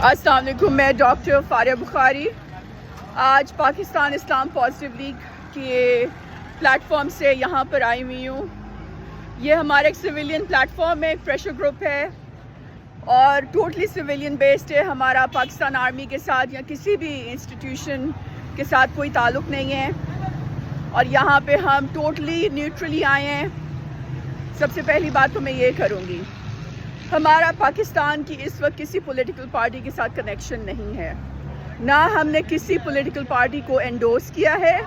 السلام علیکم، میں ڈاکٹر فاریہ بخاری آج پاکستان اسلام پازیٹیو لیگ کے پلیٹ فارم سے یہاں پر آئی ہوئی ہوں۔ یہ ہمارا ایک سویلین پلیٹ فارم ہے، ایک پریشر گروپ ہے اور ٹوٹلی سویلین بیسڈ ہے۔ ہمارا پاکستان آرمی کے ساتھ یا کسی بھی انسٹیٹیوشن کے ساتھ کوئی تعلق نہیں ہے اور یہاں پہ ہم ٹوٹلی نیوٹرلی آئے ہیں۔ سب سے پہلی بات تو میں یہ کروں گی، ہمارا پاکستان کی اس وقت کسی پولیٹیکل پارٹی کے ساتھ کنیکشن نہیں ہے، نہ ہم نے کسی پولیٹیکل پارٹی کو انڈورس کیا ہے،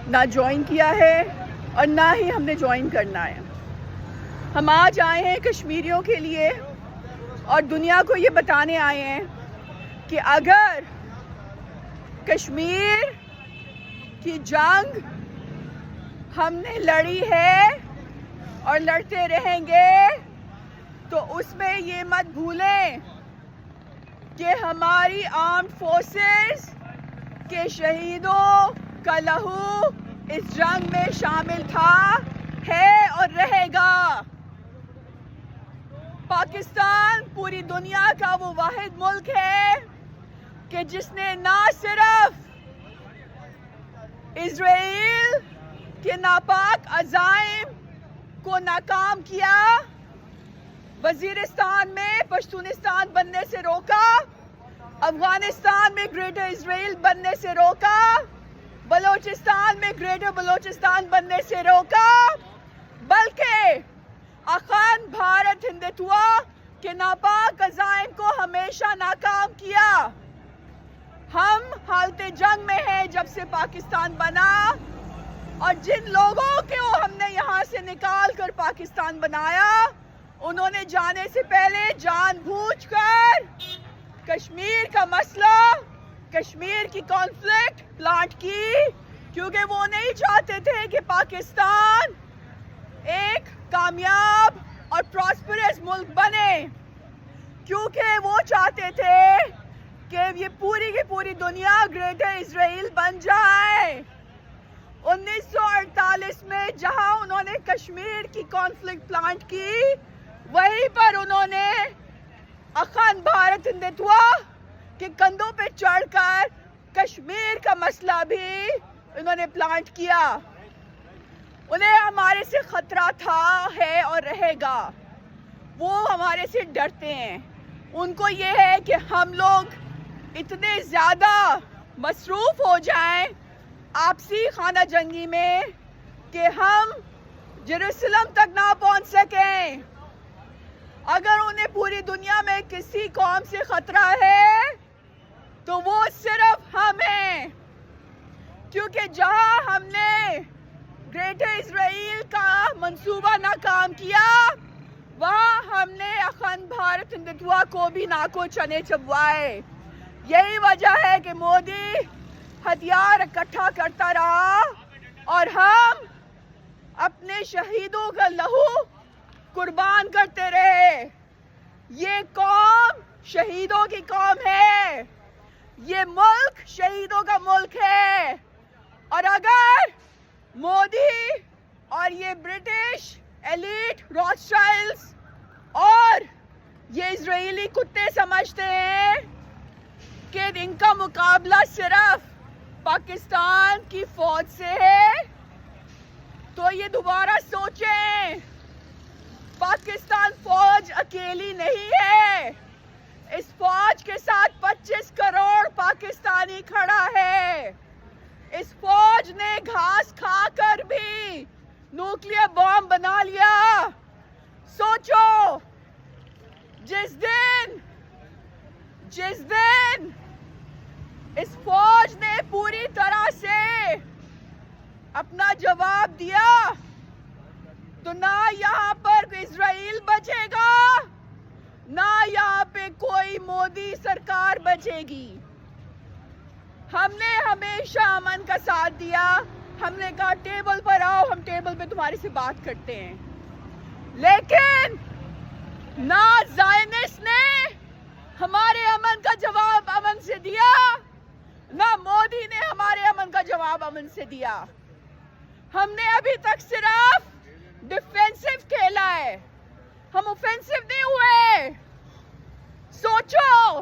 نہ جوائن کیا ہے اور نہ ہی ہم نے جوائن کرنا ہے۔ ہم آج آئے ہیں کشمیریوں کے لیے اور دنیا کو یہ بتانے آئے ہیں کہ اگر کشمیر کی جنگ ہم نے لڑی ہے اور لڑتے رہیں گے تو اس میں یہ مت بھولیں کہ ہماری آرمڈ فورسز کے شہیدوں کا لہو اس جنگ میں شامل تھا، ہے اور رہے گا۔ پاکستان پوری دنیا کا وہ واحد ملک ہے کہ جس نے نہ صرف اسرائیل کے ناپاک عزائم کو ناکام کیا، وزیرستان میں پشتونستان بننے سے روکا، افغانستان میں گریٹر اسرائیل بننے سے روکا، بلوچستان میں گریٹر بلوچستان بننے سے روکا، بلکہ اخند بھارت ہندتوا کے ناپاک عزائم کو ہمیشہ ناکام کیا۔ ہم حالت جنگ میں ہیں جب سے پاکستان بنا، اور جن لوگوں کو ہم نے یہاں سے نکال کر پاکستان بنایا انہوں نے جانے سے پہلے جان بوجھ کر کشمیر کا مسئلہ، کشمیر کی کانفلکٹ پلانٹ کی، کیونکہ وہ نہیں چاہتے تھے کہ پاکستان ایک کامیاب اور پراسپرس ملک بنے، کیونکہ وہ چاہتے تھے کہ یہ پوری کی پوری دنیا گریٹر اسرائیل بن جائے۔ 1948 میں جہاں انہوں نے کشمیر کی کانفلکٹ پلانٹ کی، وہیں پر انہوں نے اخند بھارت ہندتوا کے کندھوں پہ چڑھ کر کشمیر کا مسئلہ بھی انہوں نے پلانٹ کیا۔ انہیں ہمارے سے خطرہ تھا، ہے اور رہے گا۔ وہ ہمارے سے ڈرتے ہیں، ان کو یہ ہے کہ ہم لوگ اتنے زیادہ مصروف ہو جائیں آپسی خانہ جنگی میں کہ ہم جیروسلم تک نہ پہنچ سکیں۔ اگر انہیں پوری دنیا میں کسی قوم سے خطرہ ہے تو وہ صرف ہم ہیں، کیونکہ جہاں ہم نے گریٹر اسرائیل کا منصوبہ ناکام کیا، وہاں ہم نے اخند بھارت ہندتوا کو بھی ناکو چنے چبوائے۔ یہی وجہ ہے کہ مودی ہتھیار اکٹھا کرتا رہا اور ہم اپنے شہیدوں کا لہو قربان کرتے رہے۔ یہ قوم شہیدوں کی قوم ہے، یہ ملک شہیدوں کا ملک ہے، اور اگر مودی اور یہ برٹش ایلیٹ روتھشائلڈز اور یہ اسرائیلی کتے سمجھتے ہیں کہ ان کا مقابلہ صرف پاکستان کی فوج سے ہے، تو یہ دوبارہ سوچیں۔ پاکستان فوج اکیلی نہیں ہے، اس فوج کے ساتھ 25 کروڑ پاکستانی کھڑا ہے۔ اس فوج نے گھاس کھا کر بھی نیوکلیئر بم بنا لیا۔ سوچو، جس دن اس فوج نے پوری طرح سے اپنا جواب دیا تو نہ یہاں پر اسرائیل بچے گا، نہ یہاں پہ کوئی مودی سرکار بچے گی۔ ہم نے ہمیشہ امن کا ساتھ دیا، ہم نے کہا ٹیبل پر آؤ، ہم ٹیبل پہ تمہارے سے بات کرتے ہیں، لیکن نہ زائنسٹ نے ہمارے امن کا جواب امن سے دیا، نہ مودی نے ہمارے امن کا جواب امن سے دیا۔ ہم نے ابھی تک صرف ڈیفینسو کھیلا ہے، ہم اوفینسو نہیں ہوئے۔ سوچو،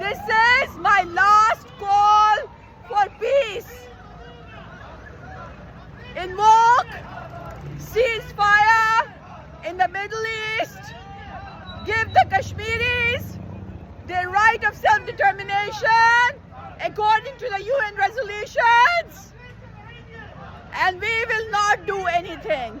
This is my last call for peace. Invoke ceasefire in the Middle East. Give the Kashmiris their right of self-determination according to the UN resolutions. And we will not do anything.